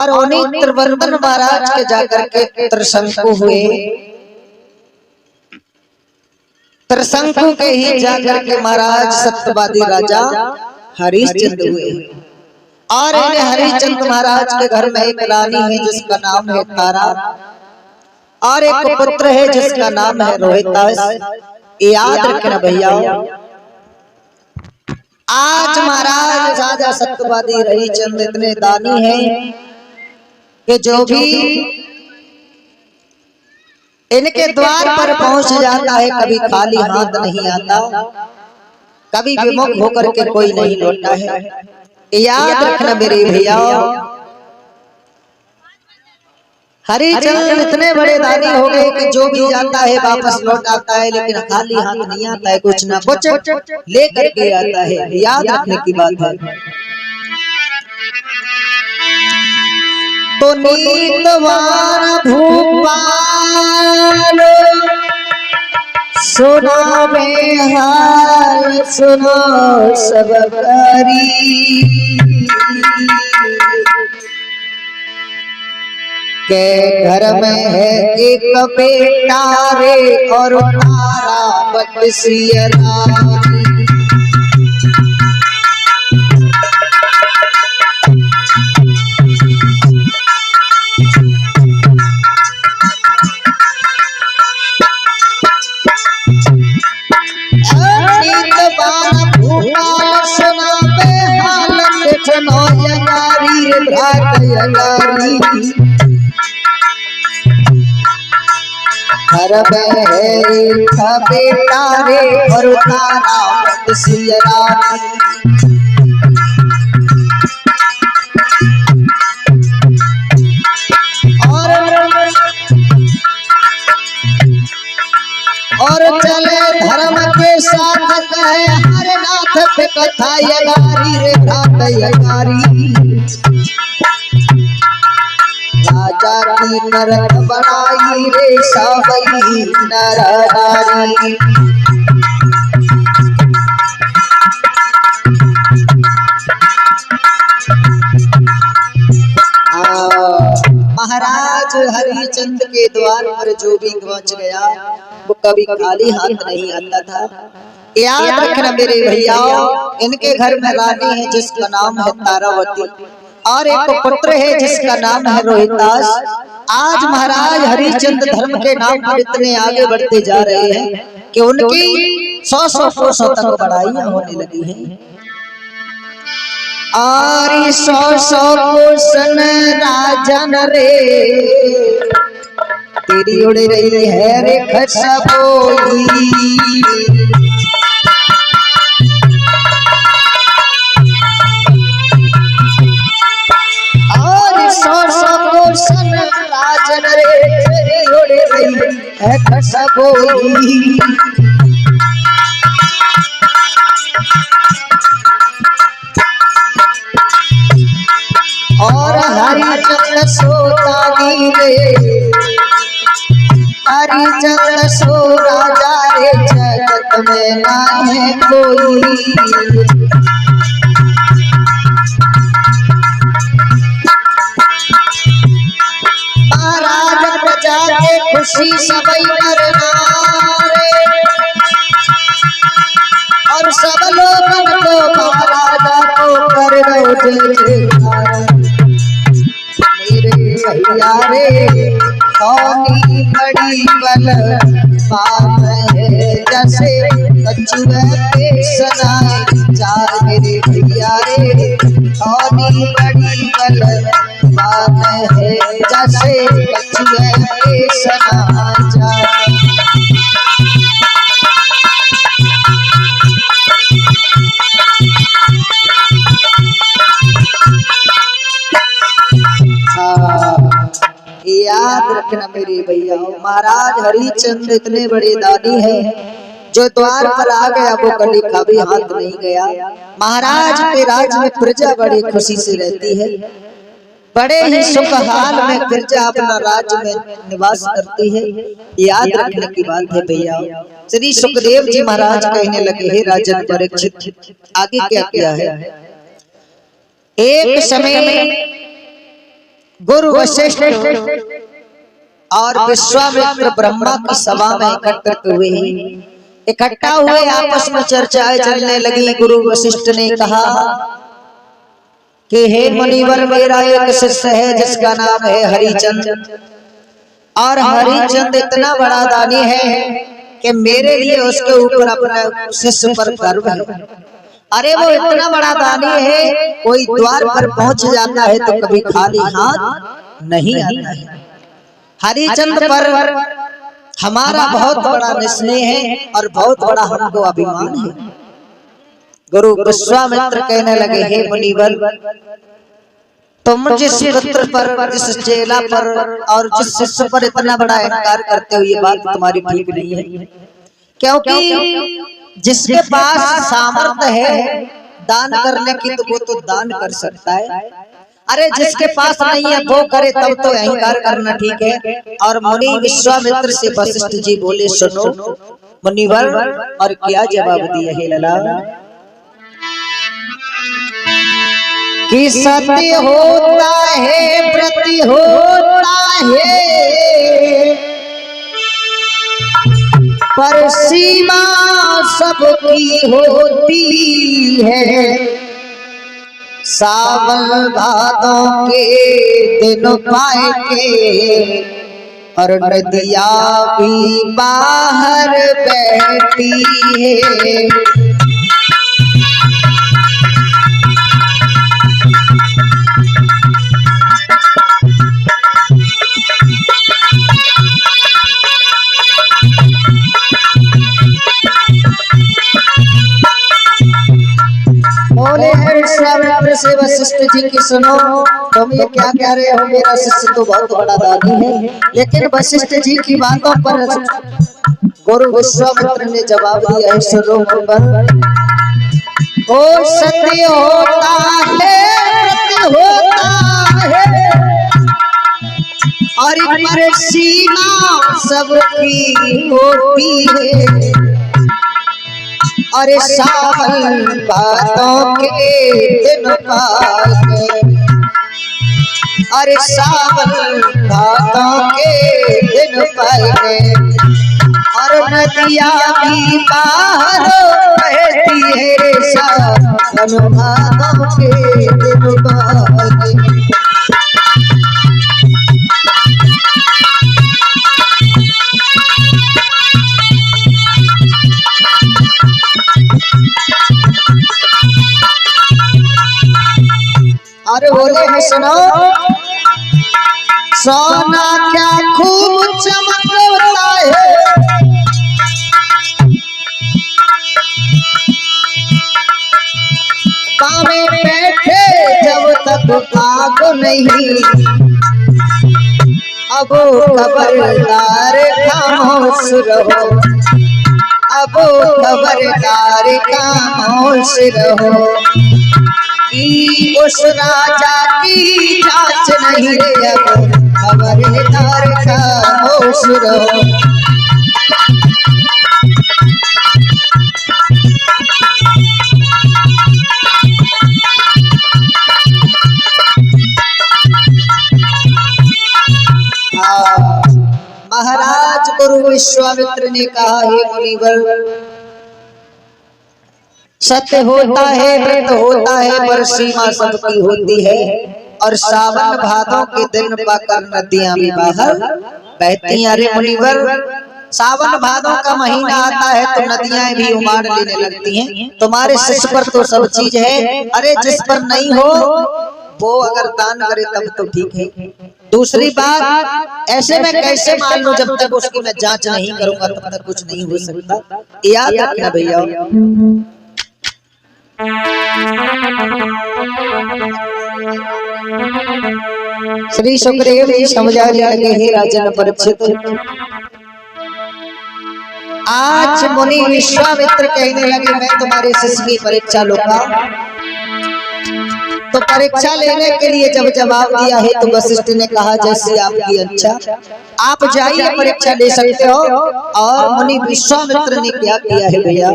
और उन्हीं त्रिवर्धन महाराज के जाकर के त्रिशंकु हुए। त्रिशंकु के ही जाकर के महाराज सत्यवादी राजा हरिश्चंद्र हुए। और इन्हें हरिश्चंद्र महाराज के घर में एक रानी है जिसका नाम है तारा, और एक पुत्र है जिसका नाम है रोहितास। याद रखना भैया, आज महाराज राजा सत्यवादी हरिश्चंद्र इतने दानी हैं कि जो भी इनके द्वार पर पहुंच जाता है कभी खाली हाथ नहीं आता, कभी विमुख होकर के कोई नहीं लौटता है। याद रखना मेरे भैया, हरिश्चंद्र इतने बड़े दानी हो गए कि जो भी जाता है वापस लौट आता है, लेकिन खाली हाथ नहीं आता है, कुछ ना कुछ लेकर के आता है। याद रखने की बात है। तो नीतवान भूपाल सुनो में हाल सुनो सब करी, के घर में है एक बेटा रे और तारा बदसियरा। घर में है एक बेटा रे और तारा बदसियरा। और चले धर्म के साथ कहे हर नाथ पे कथा यगारी रे घाट यगारी। राजा की नरक बनाई रे सावई नर नारी। महाराज हरिश्चंद्र के द्वार पर जो भी पहुंच गया वो कभी खाली हाथ नहीं आता था। याद रखना मेरे भैया, इनके घर में रानी है जिसका नाम है तारावती, और एक पुत्र है जिसका नाम है रोहितास। आज महाराज हरिश्चंद्र धर्म के नाम पर इतने आगे बढ़ते जा रहे हैं कि उनकी 100 कोसों तक बढ़ाइयां होने लगी हैं। आरी 100 कोसन राजन रे तेरी उड़ रही है रे खसबोई। आरी 100 कोसन राजन रे तेरी उड़ रही है खसबोई। और हरिचंद्र सोता रे हरिचंद्र सो राजा रे जगत में ना है कोई। महाराज प्रजा के खुशी सबई करना रे, और सब लोगन को महाराजा को कर दो मेरे भैया रे। कौनी बड़ी बल बात है जैसे कछुए के सनाए जा मेरे भैया रे। कौनी बड़ी बल बात है जैसे कछुए के सनाए जा। याद रखना मेरे भैया, महाराज हरिश्चंद्र इतने बड़े दानी हैं जो द्वार पर आ गया वो कभी कभी हाथ नहीं गया। महाराज के राज में प्रजा बड़ी खुशी से रहती है, बड़े ही सुखहाल में प्रजा अपना राज्य में निवास करती है। याद रखने की बात है भैया। श्री सुखदेव जी महाराज कहने लगे, हे राजन परीक्षित, आगे क्या किया है। एक समय में गुरु वशिष्ठ और विश्वामित्र ब्रह्मा की सभा में इकट्ठा हुए आपस में चर्चाएं चलने लगी। गुरु वशिष्ठ ने कहा कि हे मुनिवर, मेरा एक शिष्य है जिसका नाम है हरिचंद, और हरिचंद इतना बड़ा दानी है कि मेरे लिए उसके ऊपर अपना शिष्य पर गर्व है। अरे वो इतना बड़ा दानी है, कोई द्वार पर पहुंच जाता है तो कभी खाली हाथ नहीं आता है। हरिचंद पर हमारा बहुत बड़ा निश्चय है और बहुत बड़ा हमको अभिमान है। गुरु विश्वामित्र कहने लगे, हे मुनिवर, तुम जिस पुत्र पर, जिस चेला पर और जिस शिष्य पर इतना बड़ा अहंकार करते हो, ये बात तुम्हारी ठीक नहीं है। क्योंकि जिसके पास सामर्थ्य है दान करने की तो वो तो दान कर सकता है। अरे जिसके पास नहीं है वो करे तब तो अहंकार करना ठीक है। और मुनि विश्वामित्र से वशिष्ठ जी बोले, सुनो मुनिवर, और क्या जवाब दिया है लला कि सत्य होता है, प्रति होता है, पर सीमा सबकी होती है। सावन भादों के दिन पाए के और नदिया भी बाहर बैठी है। विश्वामित्र से वशिष्ठ जी की सुनो, तुम ये क्या कह रहे हो? मेरा शिष्य तो बहुत बड़ा दानी है। लेकिन वशिष्ठ जी की बातों पर गुरु विश्वामित्र ने जवाब दिया है, सुनो ओ सत्य होता है, प्रति होता है, और पर सीमा सबकी होती है। अरे सावन भादों के दिन पाए, अरे सावन भादों के दिन पाए, और नदिया भी बाहर बहती है। सावन भादों के दिन पाए। अरे बोले है, सुनो, सोना क्या खूब चमकता है, कामे बैठे जब तक आग नहीं, अब खबरदार खामोश रहो, अब खबरदार खामोश रहो, कि उस राजा की जांच नहीं, अब खबरदार खामोश रहो। महाराज गुरु विश्वामित्र ने कहा, हे मुनिवर, सत्य होता है, व्रत होता है, पर सीमा सबकी होती है। और सावन भादों के दिन पाकर नदियां भी बाहर बहती हैं। अरे मुनिवर, सावन भादों का महीना आता है तो नदियां भी उमाड़ लेने लगती हैं। तुम्हारे शिष्य पर तो सब चीज है, अरे जिस पर नहीं हो वो अगर दान करे तब तो ठीक है। दूसरी बात, ऐसे में कैसे मान लो, जब तक उसकी मैं जांच नहीं करूंगा तब तक कुछ नहीं हो सकता। याद रखना भैया। श्री सुखदेव जी समझाने लगे, हे राजन परीक्षित, आज मुनि विश्वामित्र कहने लगे मैं तुम्हारे शिष्य की परीक्षा लूंगा। तो परीक्षा लेने के लिए जब जवाब दिया है तो वशिष्ठ ने कहा, जैसी आपकी अच्छा, आप जाइए परीक्षा ले सकते हो। और मुनि विश्वामित्र ने क्या किया है भैया,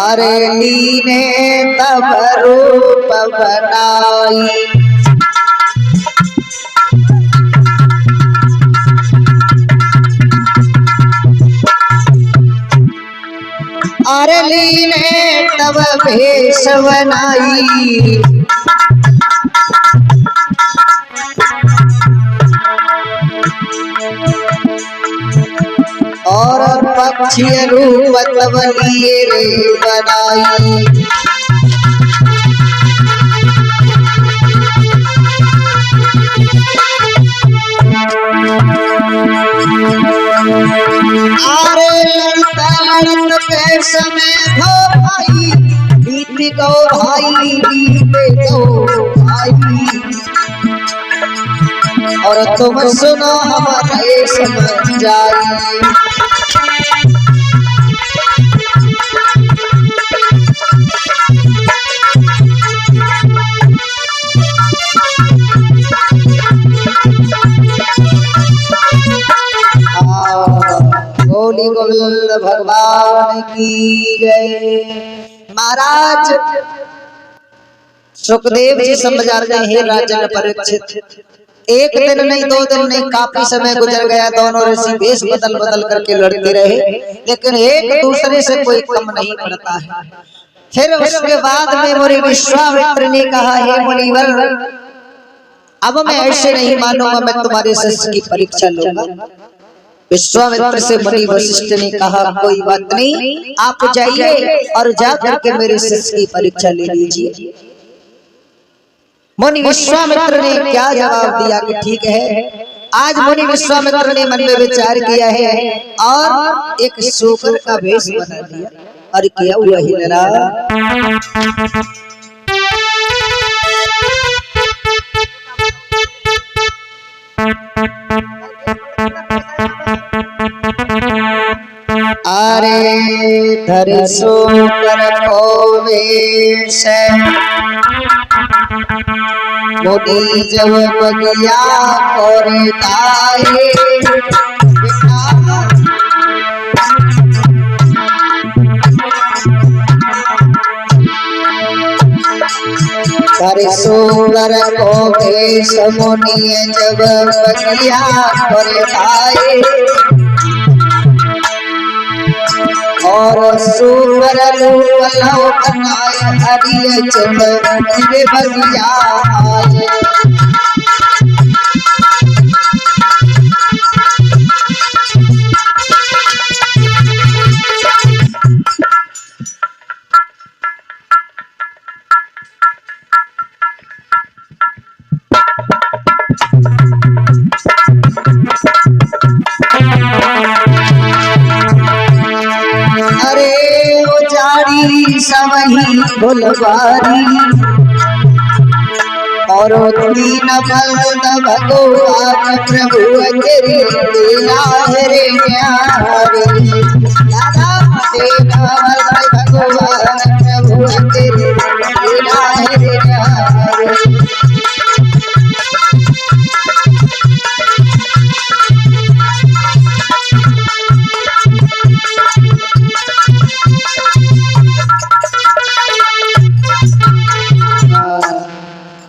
अरे लीने तब रूप बनाई, अरे लीने तब भेष बनाई, और पक्षी रूप तब लिए रे बनाई, अरे लड़त के समय भो भाई, बीत गो भाई, बीत गो भाई, और तुम सुनो हमारे समझ जाई, बोली गोविंद भगवान की जय। महाराज सुखदेव जी समझाते हैं राजन परीक्षित, एक दिन नहीं, 2 दिन नहीं, काफी समय गुजर गया, दोनों ऋषि वेश बदल बदल करके लड़ते रहे, लेकिन एक दूसरे से कोई कम नहीं पड़ता है। फिर उसके बाद में मुनि विश्वामित्र ने कहा, हे मुनिवर, अब मैं ऐसे नहीं मानूंगा, मैं तुम्हारे शिष्य की परीक्षा लूंगा। विश्वामित्र से मुनि वशिष्ठ ने कहा, कोई बात नहीं, आप जाइए और जाकर के मेरे शिष्य की परीक्षा ले लीजिए। मुनि विश्वामित्र ने क्या जवाब दिया कि ठीक है। आज मुनि विश्वामित्र ने मन में विचार किया है और एक शूकर का वेश बना दिया। और क्या हुआ ही लड़ा, अरे धरि शूकर को वेश, मुनि जब बगिया और ताए, धरि शूकर को वेश, मुनि जब बगिया और ताए, और सुवर रूप बनाए, हरिय चंद बगिया आए, सवही फुलवारी, और तीन बलद भगवान प्रभु तेरी लीला रे न्यारी, भगवान प्रभु तेरी लीला रे न्यारी।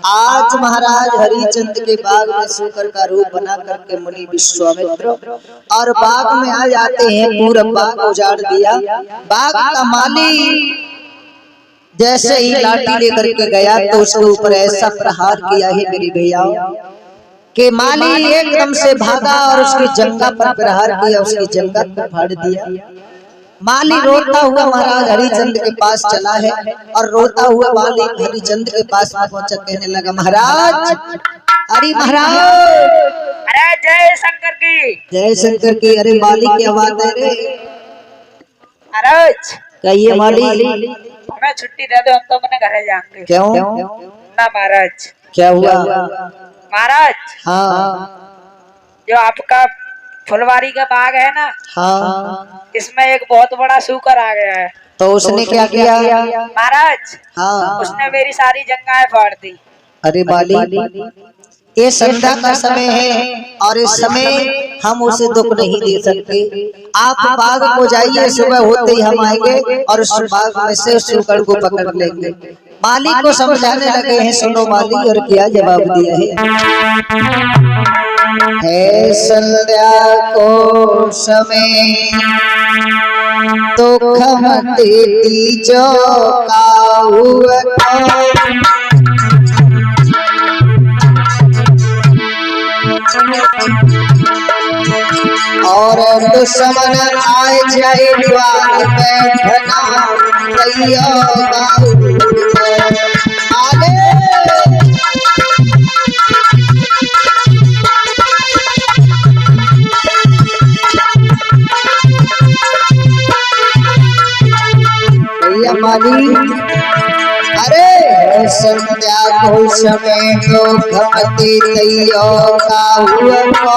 आज महाराज हरिचंद के बाग में शूकर का रूप बना करके मुनि विश्वामित्र और बाग में आ जाते हैं। पूरा बाग उजाड़ दिया। बाग का माली जैसे ही लाठी लेकर के गया तो उसके ऊपर ऐसा प्रहार किया है मेरी भैया कि माली एकदम से भागा और उसकी जंघा पर प्रहार किया, उसकी जंघा को फाड़ दिया। माली रोता हुआ महाराज हरिचंद के पास चला है और रोता हुआ माली हरिचंद के पास पहुंचा, कहने लगा, महाराज, अरे महाराज, अरे जय शंकर की, जय शंकर की। अरे माली की आवाज है रे महाराज। कहिए माली, हमें छुट्टी दे दो, हम तो अपने घरे जाएंगे। क्यों ना महाराज। क्या हुआ महाराज? हाँ, जो आपका फुलवारी का बाग है ना, हाँ, इसमें एक बहुत बड़ा शूकर आ गया है। तो उसने क्या किया महाराज? हाँ, उसने मेरी सारी जंघाएं फाड़ दी। अरे माली, ये संध्या का समय है और इस समय हम उसे दुख नहीं दे सकते। आप बाग को जाइए, सुबह होते ही हम आएंगे और उस बाग में से उस सुकड़ को पकड़ लेंगे। माली को समझाने लगे हैं, सुनो माली, और क्या जवाब दिया है संध्या को समय दुख मत दीजो काहू और दुश्मन आए जाए द्वार बैठना तैयार आगे। भैया माली, अरे संध्या को समय तो घमते तैयार का हुआ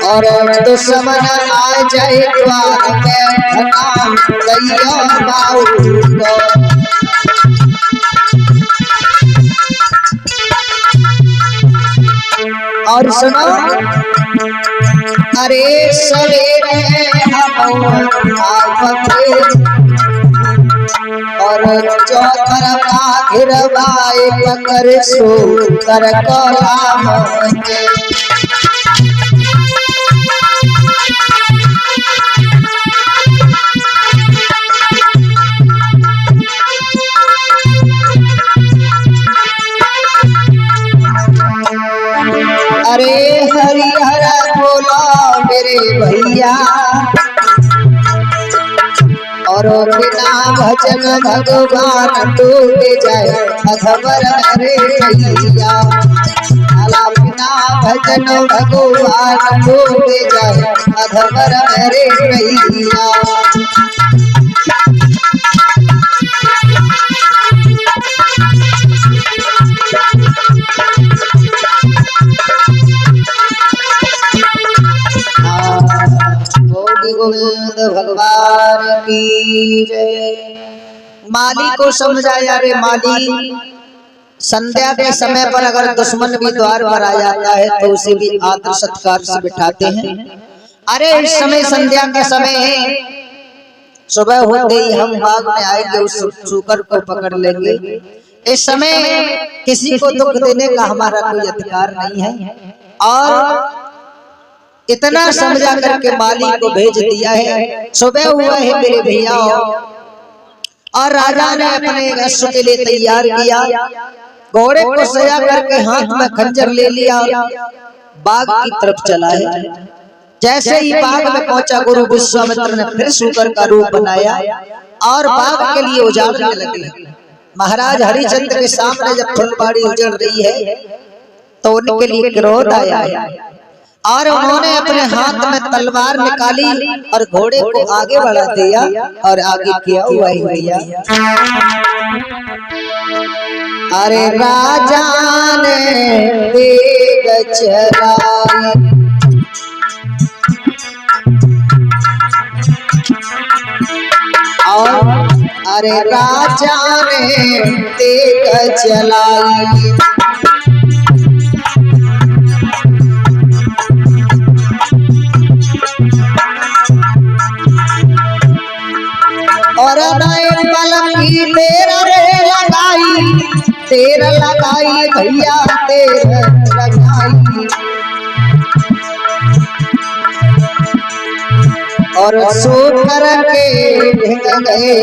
और दुश्मन आ जाए द्वार बैठना तैयार और सुनो, अरे सवेरे हम और चौकर का घिरवाए पकड़ सो कर अरे हरिहर बोला मेरे भैया और बिना भजन भगवान डूब जाए अधवर रे भैया। बिना भजन भगवान डूब जाए अधवर रे भैया। गोविंद भगवान की जय। माली को समझाया, रे माली, संध्या के समय पर अगर दुश्मन भी द्वार पर आ जाता है तो उसे भी आदर सत्कार से बिठाते हैं। अरे इस समय संध्या का समय है, सुबह होते ही हम बाग में आएंगे, उस सूकर को पकड़ लेंगे। इस समय किसी को दुख देने का हमारा कोई अधिकार नहीं है। और इतना समझा करके माली को भेज दिया है। सुबह हुआ है मेरे भैया और राजा ने अपने अश्व के लिए तैयार किया, घोड़े को सजा करके हाथ में खंजर ले लिया, बाग की तरफ चला है। जैसे ही बाग में पहुंचा, गुरु विश्वामित्र ने फिर सूकर का रूप बनाया और बाग के लिए उजाड़ने लगे। महाराज हरिचंद्र के सामने जब फुलबाड़ी उजड़ रही है तो उनके लिए क्रोध आया और उन्होंने अपने हाथ में तलवार निकाली और घोड़े को आगे बढ़ा दिया और आगे किया हुआ ही भैया। अरे राजा ने तेग चलाई और अरे राजा ने तेग चलाई और तेरा लगाई भैया तेरा लगाई और सो करके ढंग गए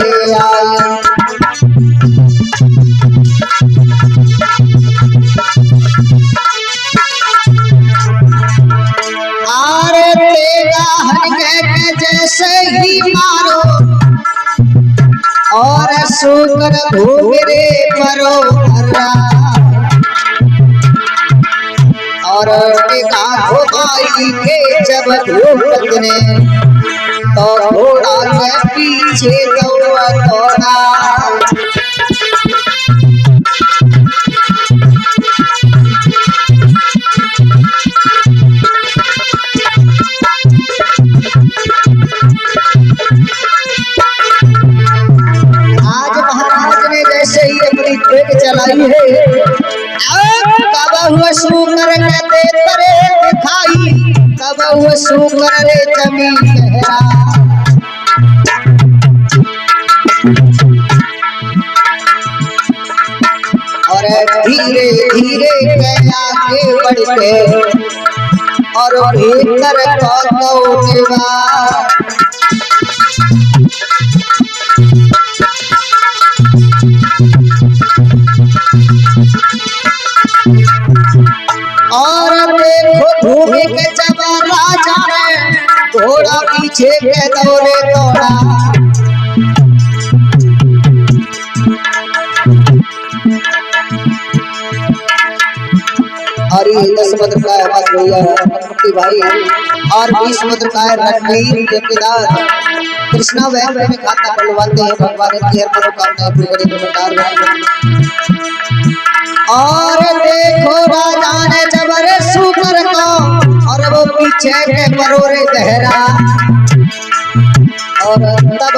आरे तेरा हन के जैसे ही मारो और सुकर घूमरे परो और घुमाई के जब धूप ने तो घोड़ा के पीछे दौड़ा चलाई है हुआ सूकर कहते तरे दिखाई, तब हुआ सूकर रे जमीन गहरा। और धीरे धीरे गया आगे बढ़ते और भीतर कौतौ निवास। और देखो भूमि के जब राजा ने घोड़ा पीछे के दौरे दौड़ा। और ये 10 समुद्र का है भैया भाई, और 20 समुद्र का है रणवीर ठेकेदार। कृष्णा वह में खाता बलवाते हैं, भगवान की हर मनोकामना पूरी करे। और देखो राजा ने जबर सूकर को, और वो पीछे के परोरे गहरा। और तब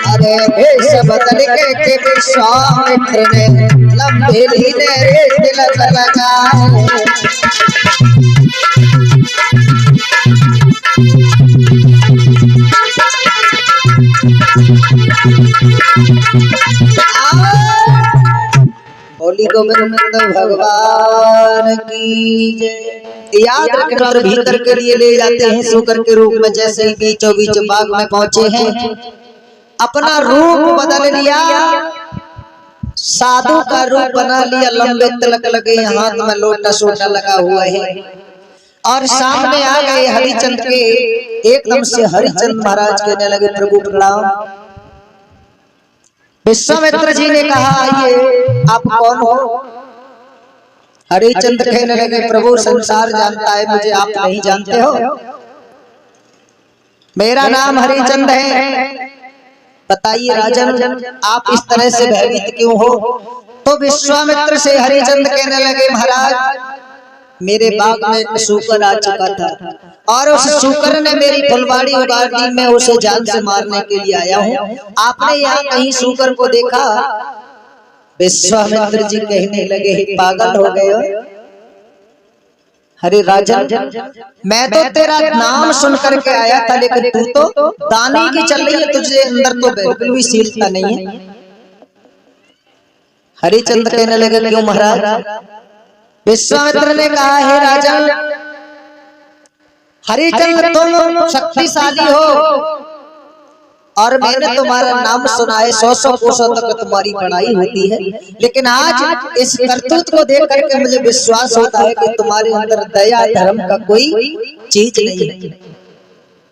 अरे भेष बदल के विश्वामित्र ने लंबे लीने रे तिलक लगाए। बोली गोविंद भगवान की जय। याद रखना, और भीतर के लिए ले जाते हैं सूकर के रूप में। जैसे ही बीचों बीच बाग में पहुंचे हैं, अपना रूप बदल लिया, साधु का रूप बना लिया। लंबे तिलक लगे, हाथ में लोटा सोटा लगा हुआ है, और सामने आ गए हरिचंद के। एकदम से हरिचंद महाराज कहने लगे प्रभु प्रणाम। विश्वामित्र जी ने कहा आइए, आप कौन हो? हरिचंद कहने लगे प्रभु संसार जानता है मुझे, आप नहीं जानते हो? मेरा नाम हरिचंद है। बताइए राजन, आप इस तरह से भयभीत क्यों हो? तो विश्वामित्र से हरिचंद कहने लगे महाराज, मेरे बाग में एक सूकर आ चुका था, और उस सूकर ने मेरी फुलवाड़ी उगाड़ दी। मैं उसे जान से मारने के लिए आया हूँ। आपने यहाँ कहीं सूकर को देखा? विश्वामित्र जी कहने लगे पागल हो गए हो? अरे राजन, मैं तो तेरा नाम सुन करके आया था, लेकिन तू तो दानी की चल रही है, तुझे अंदर तो बिल्कुल भी शीलता नहीं है। हरिचंद कहने लगे क्यों महाराज? विश्वामित्र ने कहा है राजन, हरिचंद तुम शक्तिशाली हो, और मैंने तुम्हारा नाम सुना है, 100 कोसों तक तुम्हारी बड़ाई होती है, लेकिन आज इस करतूत को देख करके मुझे विश्वास होता है कि तुम्हारे अंदर दया धर्म का कोई चीज नहीं है।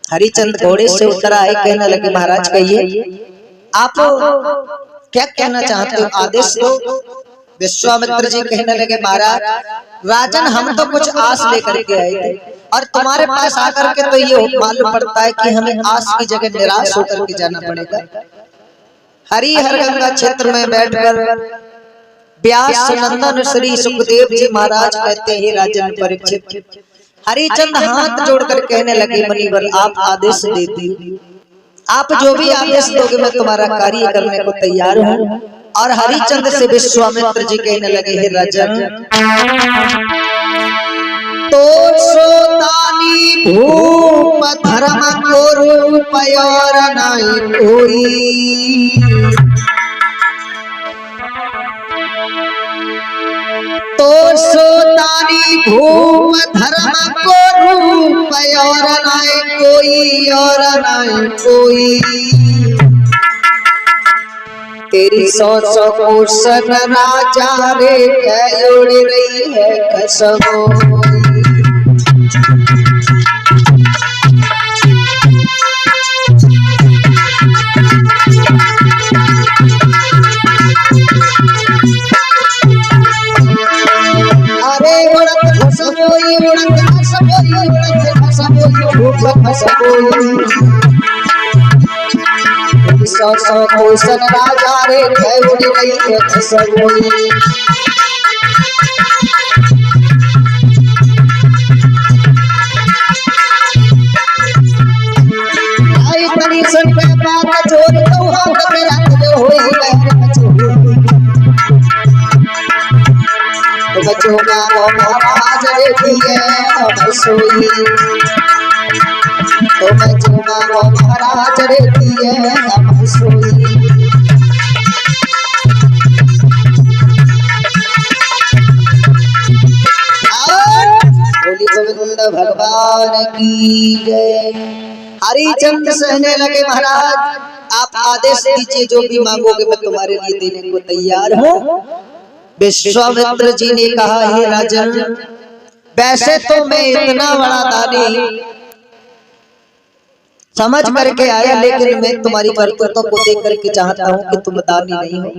हरिचंद घोड़े से उतर आए, कहने लगे महाराज कहिए आप क्या कहना चाहते हो, आदेश दो। विश्वामित्र जी कहने लगे महाराज, राजन हम तो कुछ आस लेकर के आए थे, और तुम्हारे पास आकर के तो ये मालूम पड़ता है कि हमें आस की जगह निराश होकर के जाना पड़ेगा। हरिहर गंगा क्षेत्र में बैठकर व्यास नंदन श्री सुखदेव जी महाराज कहते हैं राजन परीक्षित। हरिचंद हाथ जोड़कर कहने लगे मुनिवर आप आदेश दे दीजिए, आप जो भी आदेश दोगे मैं तुम्हारा कार्य करने को तैयार हूँ। और हरिचंद से विश्वामित्र जी कहने लगे हे राजन, तो सोतानी भूप धर्म को रूप और नहीं कोई, तो सोतानी भूप धर्म को रूप और नहीं कोई, और नहीं कोई। तेरी 100 कोसन राजा रे उड़ रही है कसमों। अरे उड़त खसमोई, उड़त खसमोई, उड़त खसमोई, उड़त खसमोई। 100 कोसन राजा रे उड़ रही है खसमोई। आई तनी सुन पे बात जोड़ तो हाथ में रख दे होई गए। जो मांगो महाराज रे दिए हम सोई, तुम जो मांगो महाराज रे दिए हम सोई। बोली गोविंद भगवान की जय। हरिचंद सहने लगे महाराज आप आदेश दीजिए, जो भी मांगोगे मैं तुम्हारे लिए देने को तैयार हूँ। विश्वामित्र जी ने कहा हे राजन, वैसे तो मैं इतना बड़ा दानी समझ करके आया, लेकिन मैं तुम्हारी करतूतों को देख करके चाहता हूँ कि तुम दानी नहीं हो।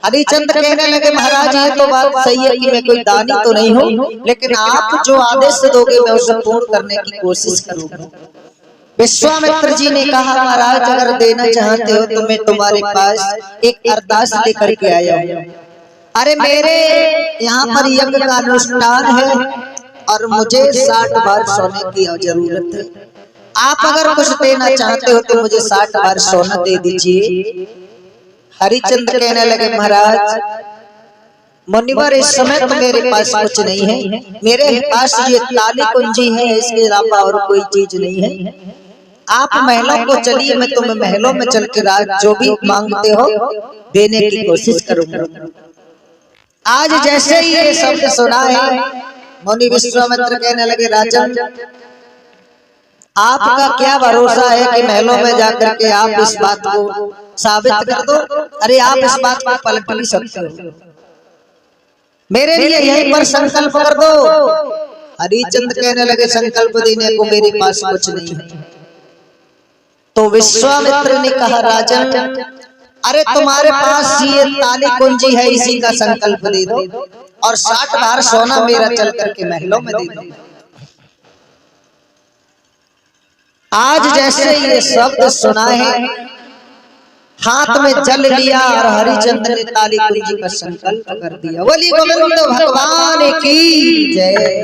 हरिचंद कहने लगे महाराज ये तो बात सही है कि मैं कोई दानी तो नहीं हूँ, लेकिन आप जो आदेश दोगे मैं उसे पूर्ण करने की कोशिश करूंगा। विश्वामित्र जी ने कहा महाराज अगर देना चाहते हो तो मैं तुम्हारे पास एक अरदास लेकर के आया हूँ। अरे मेरे यहाँ पर यज्ञ का अनुष्ठान है और मुझे 60 बार सोने की जरूरत है। आप अगर कुछ देना चाहते हो तो मुझे 60 बार सोना दे दीजिए। हरिचंद कहने लगे महाराज मुनिवर इस समय तो मेरे पास कुछ नहीं है, मेरे पास ये ताली कुंजी है, इसके अलावा और कोई चीज नहीं है। आप महलों को चलिए, मैं तुम्हें महलों में चल के राज जो भी मांगते हो देने की कोशिश करूंगा। आज जैसे ही ये शब्द सुना है मुनि विश्वामित्र कहने लगे राजन आपका क्या भरोसा है कि महलों में जाकर के आप इस बात को साबित कर दो। अरे आप इस बात को पलट भी सकते हो, मेरे लिए यहीं पर संकल्प कर दो। हरिचंद कहने लगे संकल्प देने को मेरे पास कुछ नहीं है। तो विश्वामित्र ने कहा राजन अरे तुम्हारे पास ये ताली कुंजी है, इसी का संकल्प दे दो और 60 बार सोना मेरा चल करके महलों में दे दो। आज जैसे ये शब्द सुना है हाथ में जल लिया और हरिचंद ने ताली कुंजी का संकल्प कर दिया। बोली गोविंद भगवान की जय।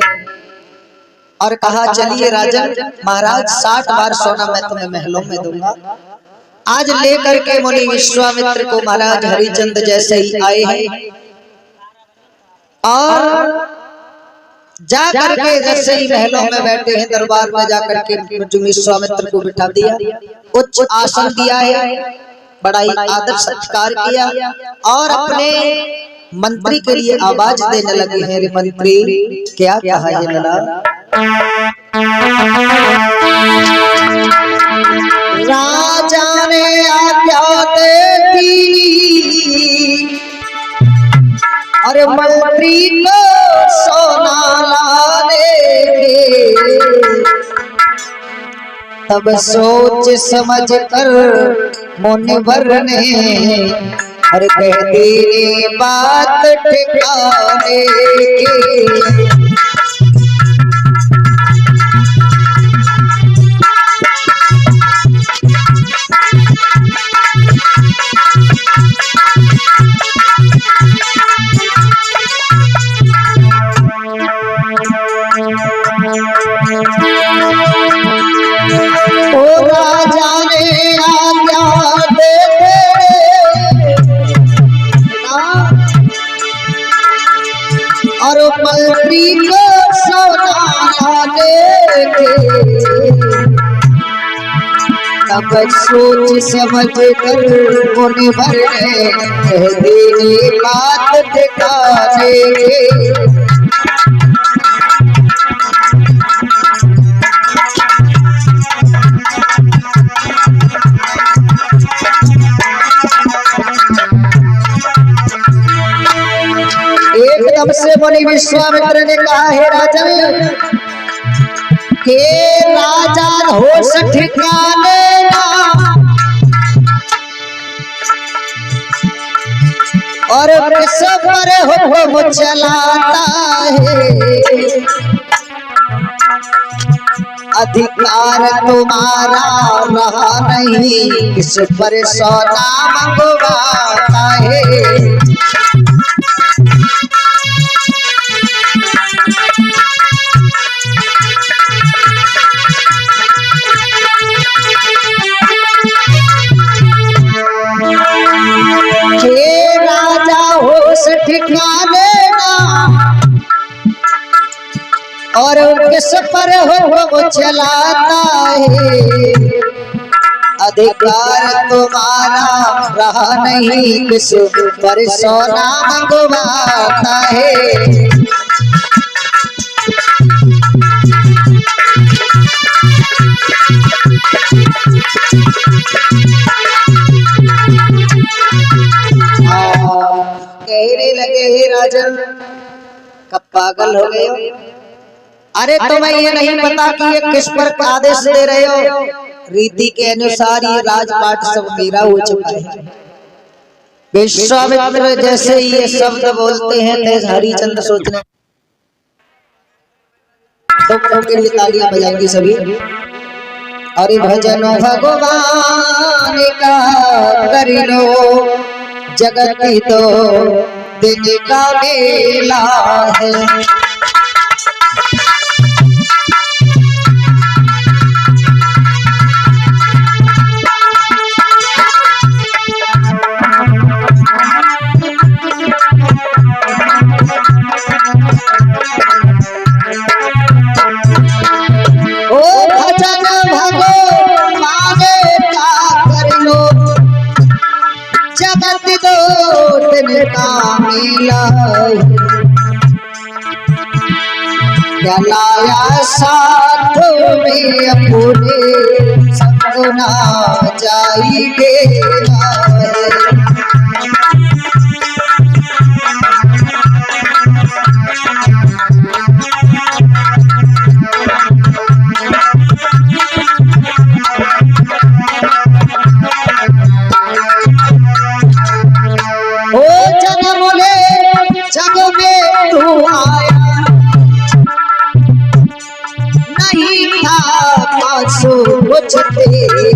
और कहा चलिए राजन महाराज 60 बार सोना मैं तुम्हें महलों में दूंगा। आज लेकर के मुनि विश्वामित्र को महाराज हरिचंद जैसे ही आए हैं और जाकर के जैसे ही महलों में बैठे हैं दरबार में जाकर के विश्वामित्र को बिठा दिया, उच्च आसन दिया है, बड़ा ही आदर सत्कार किया और अपने मंत्री के लिए आवाज देने लगे हैं। रे मंत्री क्या कहा है लला? राजा ने आज्ञा दे दी अरे मंत्री को सोना लाने के, तब सोच समझ कर मुनिवर ने हर कह दी बात ठिकाने की। और मंत्री को सोना देंगे, तब सोच समझ कर मुनिवर ने कह दी बात ठिकाने की। एकदम से मुनि विश्वामित्र ने कहा हे राजन हे राजा होश ठिकाने ना और किस पर हुक्म चलाता है, अधिकार तुम्हारा रहा नहीं, किस पर सोना मंगवाता है। ठिकाने ना और किस पर हुक्म चलाता है, अधिकार तुम्हारा रहा नहीं, किस पर सोना मंगवाता है। कहने लगे हे राजन, कब पागल हो गए हो? अरे तुम्हें ये नहीं पता कि ये किस पर आदेश दे रहे हो? रीति के अनुसार ये राजपाट सब मेरा हो चुका है। विश्वामित्र जैसे ही ये शब्द बोलते हैं तेज हरिचंद्र सोचने तो के लिए तालियां बजाएंगे सभी। अरे भजन भगवान का कर लो, जगत तो दिन का मेला है। लाया साथ में अपने संग ना जाइए। ओ जन्म ले जग में तू आया, नहीं था पासो कुछ तेरे,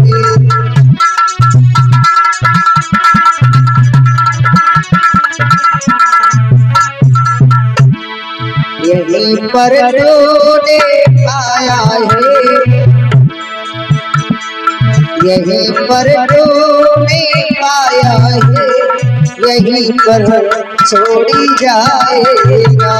यहीं पर तूने पाया है, यहीं पर तूने पाया है, यहीं पर छोड़ी जाएगा।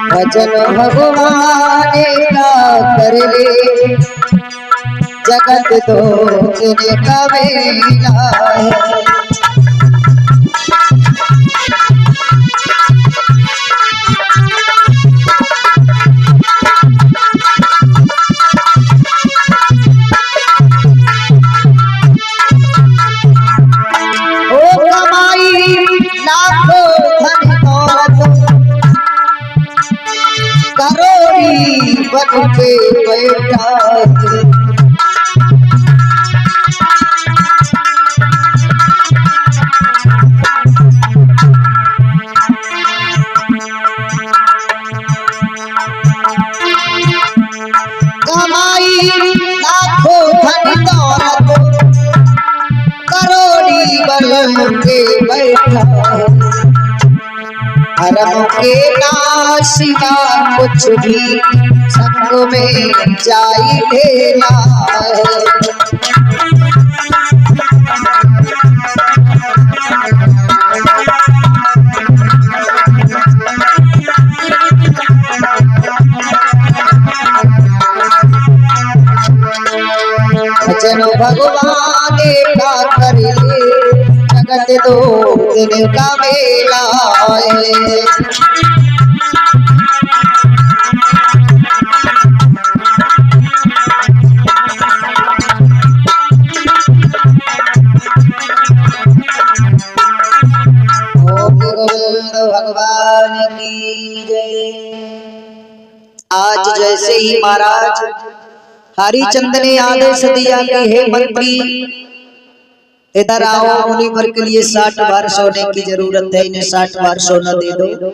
भजन भगवान का कर ले, जगत तो दिन का मेला है। ओ कमाई लाखों धन दौलत, करोड़ी बन के बैठा है। कमाई लाखों धन दौलत, करोड़ी बन के बैठा है। हरम के नासिका कुछ भी संग में जाई देना है। भजन भगवान का कर ले, जगत दो दिन का मेला है। भगवान की जय। आज जैसे ही महाराज हरिचंद ने आदेश दिया कि हे मंत्री इधर आओ, मुनिवर के लिए 60 बार सोने की जरूरत है, इन्हें 60 बार सोना दे दो।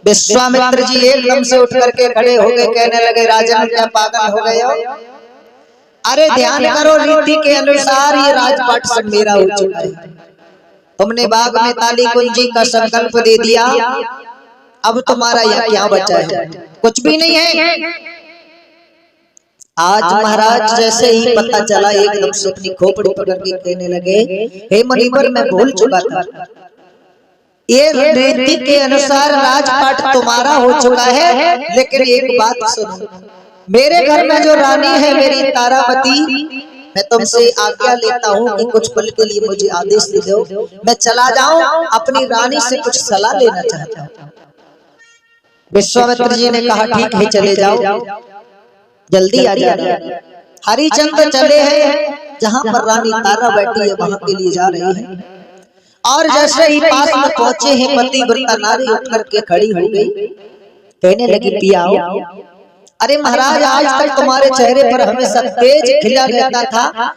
विश्वामित्र जी एकदम से उठ करके खड़े हो गए, कहने लगे राजन क्या पागल हो गए हो? अरे ध्यान करो, रीति के अनुसार ये राजपाट सब मेरा हो चुका है। तुमने बाग में ताली कुंजी का संकल्प दे दिया अब तुम्हारा यहाँ क्या बचा है? कुछ भी नहीं है। आज महाराज जैसे ही पता चला एकदम से अपनी खोपड़ी पकड़ के कहने लगे, हे मुनिवर मैं भूल चुका था, ये रीति के अनुसार राजपाट तुम्हारा हो चुका है, लेकिन एक बात सुनो, मेरे घर में जो रानी है मेरी तारावती, मैं तुमसे आज्ञा लेता हूँ कि कुछ पल के लिए मुझे आदेश दे दो, मैं चला जाऊं, अपनी रानी से कुछ सलाह लेना चाहता हूँ। विश्वामित्र जी ने कहा ठीक है चले जाओ, जल्दी आ जाना। हरिचंद्र चले हैं, जहाँ पर रानी तारा बैठी है वहां के लिए जा रहे हैं, और जैसे ही पास में पहुंचे हैं पतिव्रता नारी उठ करके खड़ी हो गई, कहने लगी पिया अरे महाराज आज तक तुम्हारे चेहरे पर हमेशा तेज खिला रहता था,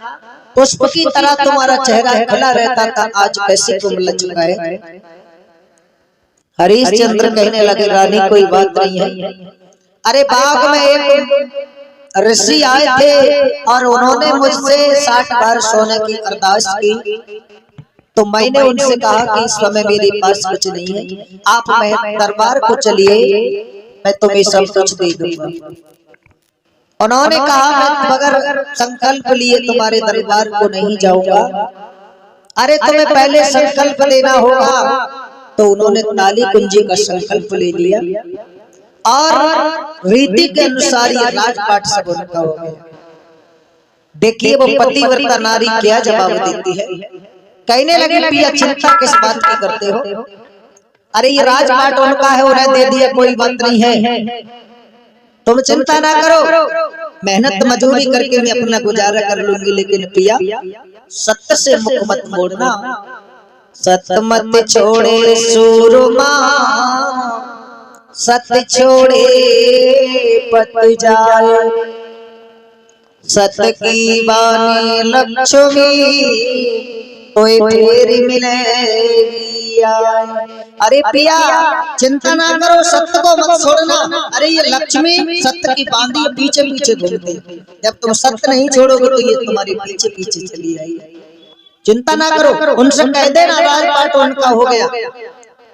पुष्प की तरह तुम्हारा चेहरा खिला रहता था, आज कैसे कोमल चुका है। हरिश्चंद्र कहने लगे रानी कोई बात नहीं है, अरे बाग में एक ऋषि आए थे और उन्होंने मुझसे 60 बार सोने की अरदास की, तो मैंने उनसे कहा कि इस समय मेरे पास कुछ नहीं है, आप मैं दरबार को चलिए, मैं तुम्हें सब कुछ दे दूंगा। उन्होंने कहा मैं बगैर संकल्प लिए तुम्हारे दरबार को नहीं जाऊंगा, अरे तुम्हें पहले संकल्प लेना होगा। तो उन्होंने ताली कुंजी का संकल्प ले लिया और रीति के अनुसार ये राजपाट सब उनका हो गया। देखिए वो पतिव्रता नारी क्या जवाब देती है, कहने लगी पिया चिंता किस बात की करते हो, अरे ये राजपाट उनका है, उन्हें दे दिया कोई बात नहीं है, तुम चिंता ना करो, मेहनत मजदूरी करके मैं अपना गुजारा कर लूंगी, लेकिन पिया सत्य से मुख मत मोड़ना, सत्य मत छोड़े सूरमा, सत्य छोड़े पत जाए, सत्य की बानी लक्ष्मी कोई फिर मिलेगी आए। अरे पिया चिंता ना करो, सत्य को मत छोड़ना, अरे ये लक्ष्मी सत्य की बांधी पीछे पीछे घूमते, जब तुम सत्य नहीं छोड़ोगे तो ये तुम्हारे पीछे पीछे चली आएगी, चिंता ना करो। उनसे कह देना राजपाट उनका हो गया,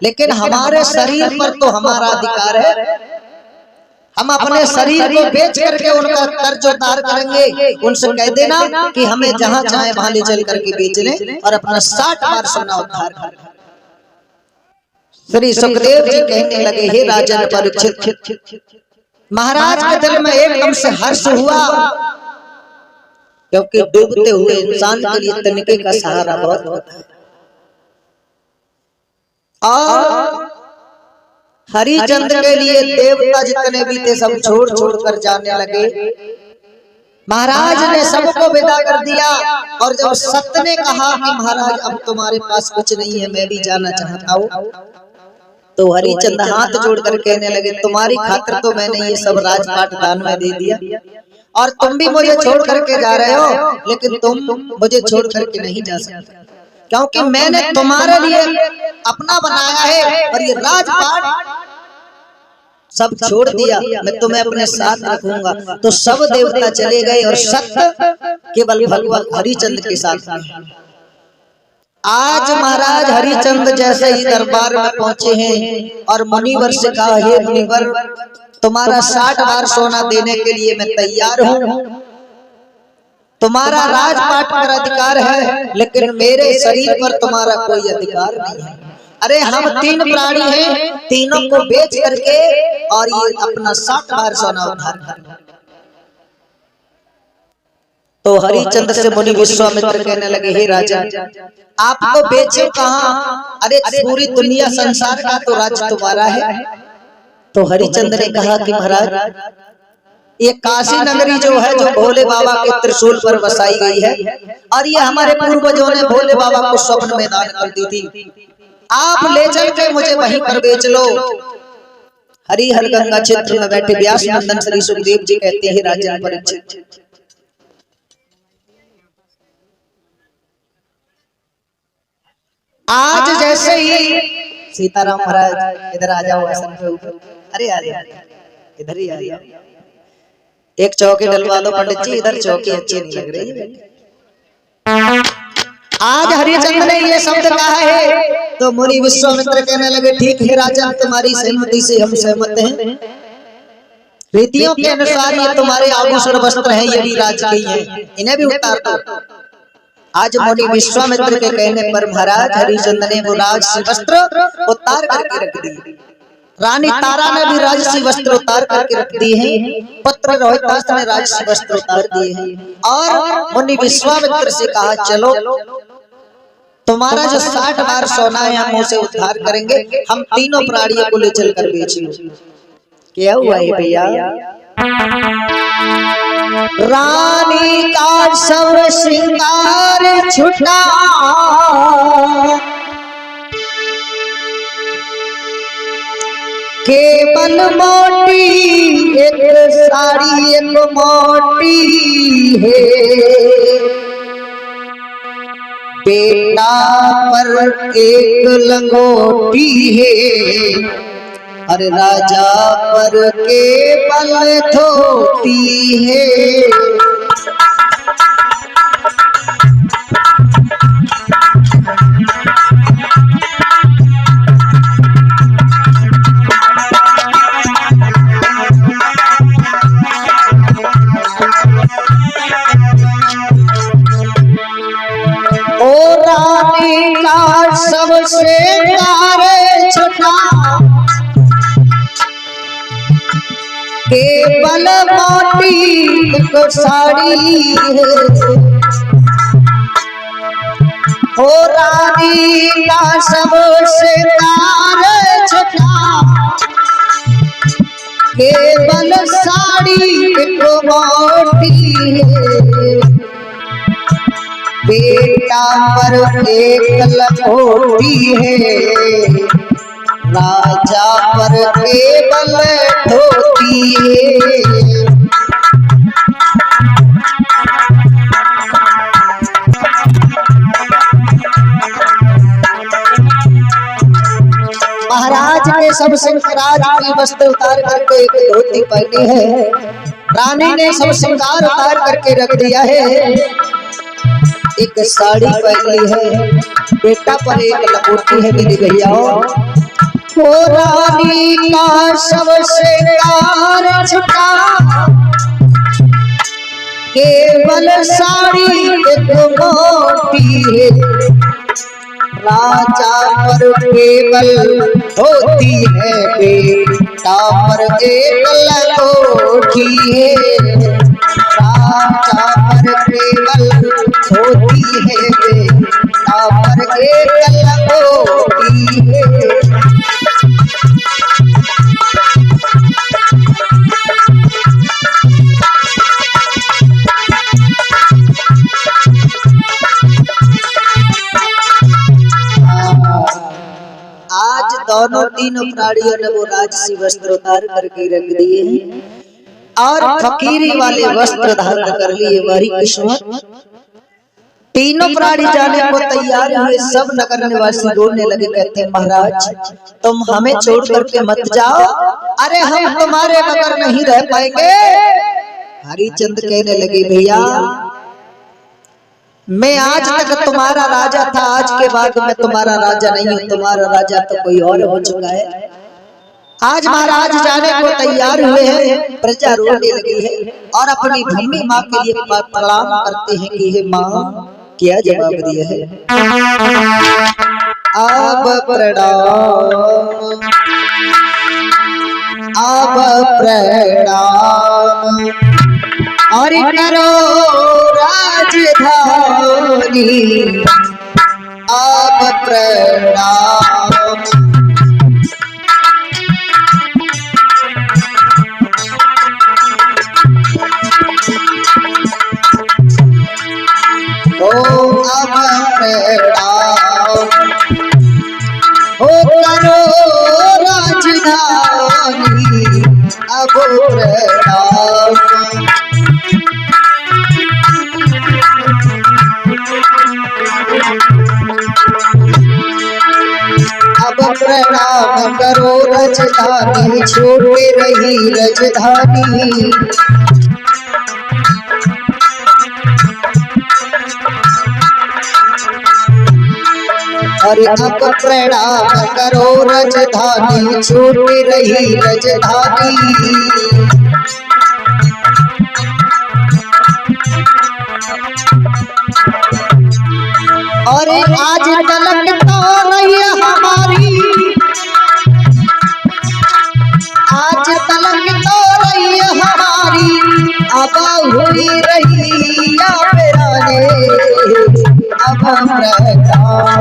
लेकिन हमारे शरीर पर तो हमारा अधिकार है, हम अपने शरीर को बेच करके उनका कर्ज उतार करेंगे। उनसे कह देना कि हमें जहां चाहे वहां ले चल करके बेच लें और अपना 60 बार सोना उद्धार कर। श्री सुखदेव जी कहने लगे हे राजन परीक्षित, महाराज के दिल में एकदम से हर्ष हुआ, क्योंकि डूबते हुए इंसान के लिए तनिके का सहारा बहुत होता है। और हरिचंद्र के लिए देवता जितने भी थे सब छोड़ छोड़ कर जाने लगे। महाराज ने सबको विदा कर दिया, और जब सत्य ने कहा कि महाराज अब तुम्हारे पास कुछ नहीं है, मैं भी जाना चाहता हूँ, तो हरिचंद्र हाथ जोड़ कर कहने लगे तुम्हारी खातिर तो मैंने ये सब राजपाट दान में दे दिया, और तुम भी मुझे छोड़ करके जा रहे हो, लेकिन तुम मुझे छोड़ करके नहीं जा सकते, क्योंकि मैंने तुम्हारे लिए अपना बनाया है, और ये राजपाट सब छोड़ दिया, मैं तुम्हें अपने साथ रखूंगा। तो सब देवता चले गए और सत्य केवल भगवान हरिचंद्र के साथ में। आज महाराज हरिचंद्र जैसे ही दरबार में पहुंचे हैं और मुनिवर से कहा हे मुनिवर तुम्हारा 60 बार सोना देने के लिए मैं तैयार हूँ, तुम्हारा राजपाट पर अधिकार है, लेकिन मेरे शरीर पर तुम्हारा कोई अधिकार नहीं है। अरे हम 3 प्राणी हैं, तीनों को बेच करके और ये अपना 60 बार सोना उधार कर। तो हरिचंद्र से मुनि विश्वामित्र कहने लगे हे राजा आपको बेचे कहाँ, अरे पूरी दुनिया संसार का तो राज्य तुम्हारा है। तो हरिचंद्र ने कहा कि महाराज ये काशी नगरी जो है, जो भोले बाबा के त्रिशूल पर बसाई गई है, और ये हमारे पूर्वजों ने भोले बाबा को स्वप्न में दान कर दी थी, आप ले चल के मुझे वहीं पर बेच लो। हरिहर गंगा क्षेत्र में बैठे व्यास नंदन श्री सुखदेव जी कहते हैं राजा परीक्षित, आज जैसे ही सीताराम महाराज इधर आ जाओ आसन के ऊपर, अरे आ जाओ इधर ही आ जाओ, एक चौकी डलवा दो पंडित जी, इधर चौकी अच्छी नहीं लग रही। आज हरिचंद्र ने ये शब्द कहा है तो मुनि विश्वामित्र कहने लगे ठीक है राजन, तुम्हारी सहमति से हम सहमत हैं। रीतियों के अनुसार ये तुम्हारे आभूषण वस्त्र हैं, ये भी राज के ही हैं, इन्हें भी उतार दो। आज मुनि विश्वामित्र के कहने पर महाराज हरिश्चंद्र ने वो राजसी वस्त्र उतार करके रख दिए। रानी तारा ने भी राजसी वस्त्र उतार करके रख दिए हैं। पुत्र रोहितास ने राजसी वस्त्र उतार दिए हैं और मुनि विश्वामित्र से कहा चलो तुम्हारा जो 60 बार सोना है हम उसे उद्धार करेंगे, हम तीनों प्राणियों को ले चलकर बेचेंगे। क्या हुआ है भैया? रानी का सब श्रृंगार छुटा, केवल मोटी एक साड़ी एक मोटी है, बेटा पर एक लंगोटी है, अरे राजा पर केवल धोती है। ओ रानी का सबसे प्यारे छटा, केवल मोटी एक साड़ी है, ओ रानी का सबसे प्यारे छटा, केवल साड़ी एक मोटी है, बेटा पर एक लंगोटी है, राजा पर केवल धोती है। महाराज ने सब श्रृंगार की वस्त्र उतार करके एक धोती पहनी है, रानी ने सब श्रृंगार उतार करके रख दिया है, एक साड़ी पहनी है, बेटा पर एक लंगोटी है। मेरी भैया ओ रानी का सब श्रृंगार छुटा, केवल साड़ी एक मोटी है, राजा पर केवल धोती है, बेटा पर एक लंगोटी है, राजा पर केवल धोती है, बेटा पर एक लंगोटी है। आज दोनों तीनों प्राणियों ने वो राजसी वस्त्र उतार करके रख दिए हैं और फकीरी वाले वस्त्र धारण कर लिए। हमारी किस्मत, तीनों प्राणी जाने को तैयार हुए। सब नगर निवासी रोने लगे, कहते हैं महाराज तुम हमें छोड़ करके मत जाओ, अरे हम तुम्हारे बगैर नहीं रह पाएंगे। हरिचंद कहने लगे भैया मैं आज तक तुम्हारा राजा था, आज के बाद मैं तुम्हारा राजा नहीं हूँ, तुम्हारा राजा तो कोई और हो चुका है। आज महाराज जाने को तैयार हुए हैं, प्रजा रोने लगी है और अपनी धम्मी माँ के लिए प्रणाम करते हैं कि हे माँ क्या जवाब दिया है। अब प्रणाम और करो राजधानी, अब प्रणाम ओ अब प्रणाम हो करो राजधानी, अब प्रणाम अब प्रणाम करो राजधानी, छोड़े रही राजधानी। और अब प्रणाम करो राजधानी, छूट रही राजधानी। और आज तलक तो रही हमारी, आज तलक तो रही हमारी, अब हुई रही या फिराने, अब प्रणाम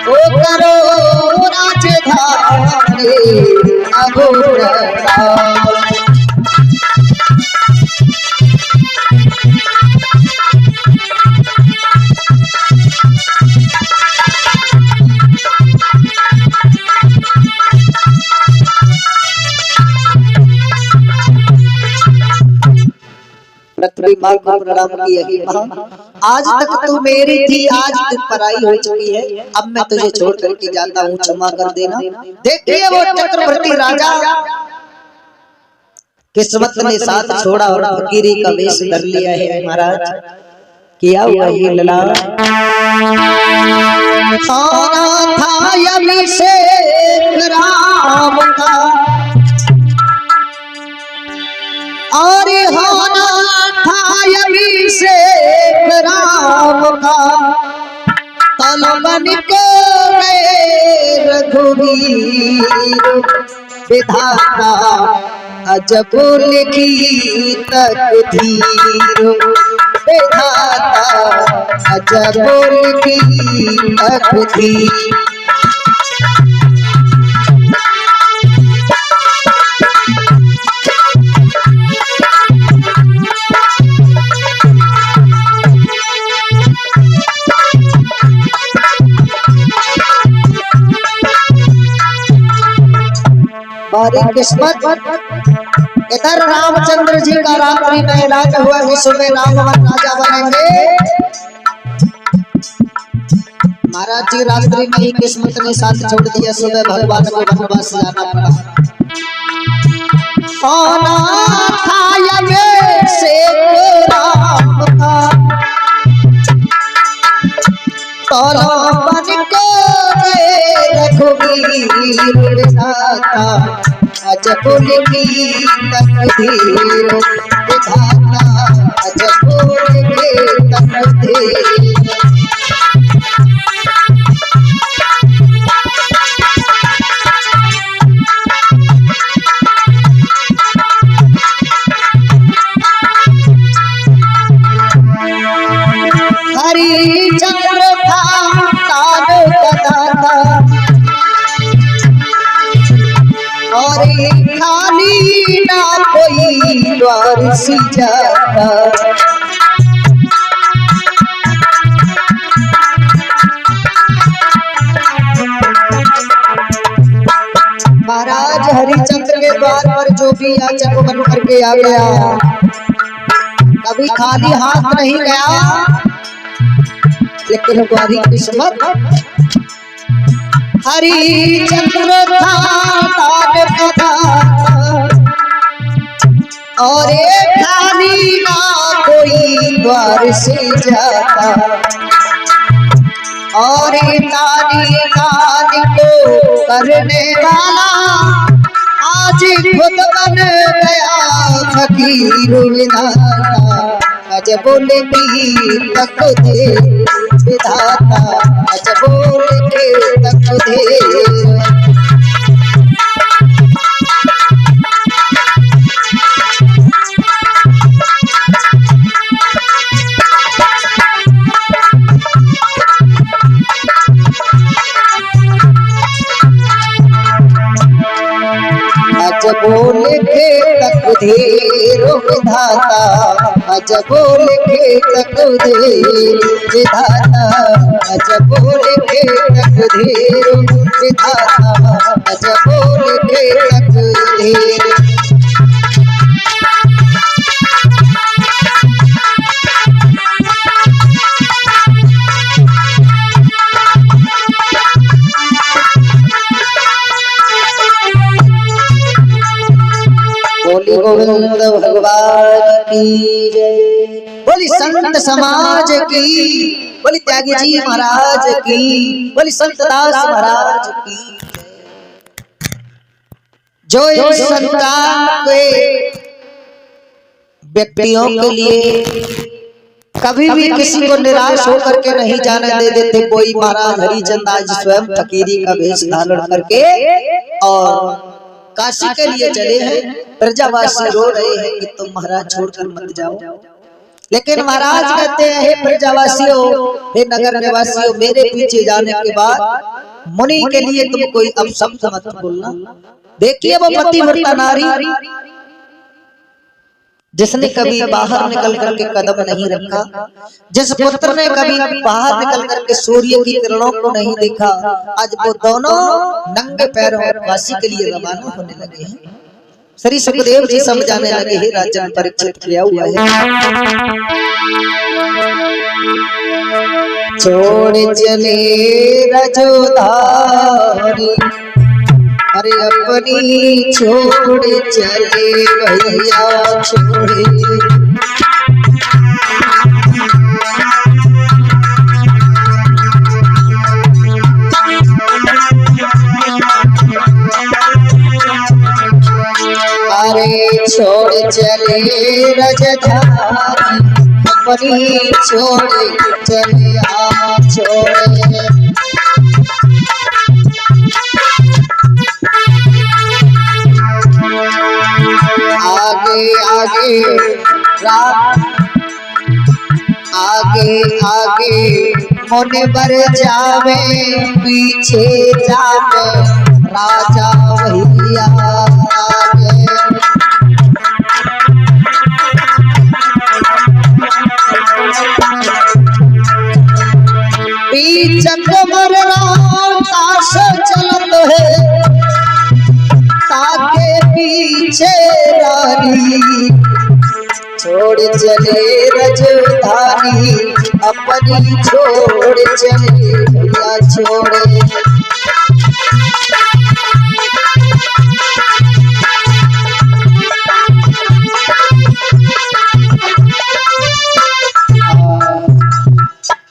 ओ करो राजधानी, अब प्रणाम। पृथ्वी माँ को प्रणाम किया, आज तक तू मेरी थी, आज तू पराई हो चुकी है, अब मैं तुझे छोड़ करके जाता हूँ, क्षमा कर देना। देखिए वो चक्रवर्ती राजा किस्मत ने साथ छोड़ा और फकीरी का वेश कर लिया है महाराज। किया हुआ ये लला खाना था अभिषेक राम का, और होना था अभिषेक राम का, तलबन को रघुवीर विधाता, अजब लिखी तकदीर विधाता, अजब लिखी तकदीर। हमारी किस्मत इधर रामचंद्र जी का रात्रि में इलाज हुआ कि सुबह राम राजा बनेंगे। महाराज जी रात्रि में ही किस्मत ने साथ छोड़ दिया, सुबह भगवान को वनवास जाना पड़ा। होना था अभिषेक राम का, तलबन को रघुवीर विधाता, अजब लिखी तकदीर विधाता, अजब लिखी तकदीर। हरिचंद्र था तान कदाता, और खाली ना कोई वारिसी जाता। महाराज हरिचंद्र के द्वार पर जो भी याचक बन करके आ गया, कभी खाली हाथ नहीं गया, लेकिन हमारी किस्मत हरिचंद्र था तान कदाता, और खाली ना कोई द्वार से जाता, और तानी तानी को करने वाला आज खुद बन गया फकीर विधाता, अजब लिखी तकदीर विधाता, अजब लिखी तकदीर। अजब लिखे तकदीर विधाता, अजब लिखे तकदीर विधाता, अजब लिखे तकदीर विधाता, अजब लिखे तकदीर। बोली गोविंद भगवान की जय, बोली संत समाज की। बोली त्यागी जी महाराज की, बोली संतदास महाराज की। जो इस संतान के व्यक्तियों के लिए कभी भी किसी को निराश होकर के नहीं जाने दे देते, कोई महाराज हरिचंद आज स्वयं फकीरी का वेश धारण करके और काशी के लिए चले हैं। प्रजावासी रो रहे हैं कि तुम महाराज छोड़कर मत जाओ, लेकिन महाराज कहते हैं हे प्रजावासियों, हे नगर निवासियों, मेरे पीछे जाने के बाद मुनि के लिए तुम कोई अपशब्द मत बोलना। देखिए वो पतिव्रता नारी जिसने कभी बाहर निकल करके कदम नहीं रखा, जिस पुत्र ने कभी बाहर निकल करके सूर्य की किरणों को नहीं देखा, आज वो दोनों नंगे पैरों काशी के लिए रवाना होने लगे हैं। श्री सुखदेव जी समझाने लगे, हे राजन परीक्षित किया हुआ है, छोड़ चले रजोधारी, अरे अपनी छोड़ चले भैया छोड़े। अरे छोड़ चले रजधारी, अपनी छोड़ चले आ छोड़े। आगे आगे मोने बर जावे, पीछे जावे राजा भैया आगे। पीछे कमर रास चलत है, ताके पीछे रानी, छोड़ चले रजधारी, अपनी छोड़ चले भैया छोड़े।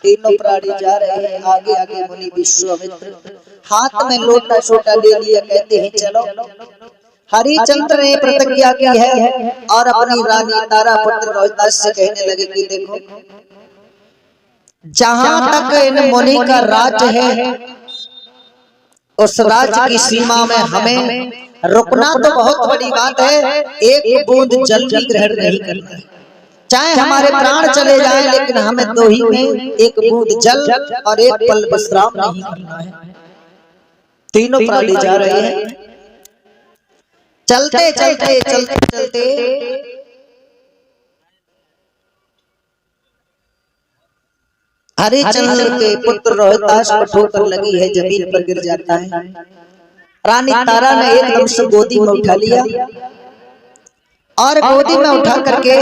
तीनों प्राणी जा रहे हैं, आगे आगे मुनि विश्वामित्र हाथ में लोटा छोटा ले लिया, कहते हैं चलो। हरिचंद्र ने प्रतिज्ञा की है और अपनी रानी तारा पुत्र रोहिदास से कहने लगे कि देखो, जहां तक इन मुनि का राज है, उस राज की सीमा में हमें रुकना तो बहुत बड़ी बात है, एक बूंद जल भी ग्रहण नहीं करना है। चाहे हमारे प्राण चले जाएं, लेकिन हमें दो ही में एक बूंद जल और एक पल विश्राम नहीं करना है। तीनों प्राणी जा रहे हैं, चलते चलते चलते चलते हरिचंद्र के पुत्र रोहिदास को ठोकर लगी है, जमीन पर गिर जाता है। रानी तारा ने एकदम से गोदी में उठा लिया और गोदी में उठा करके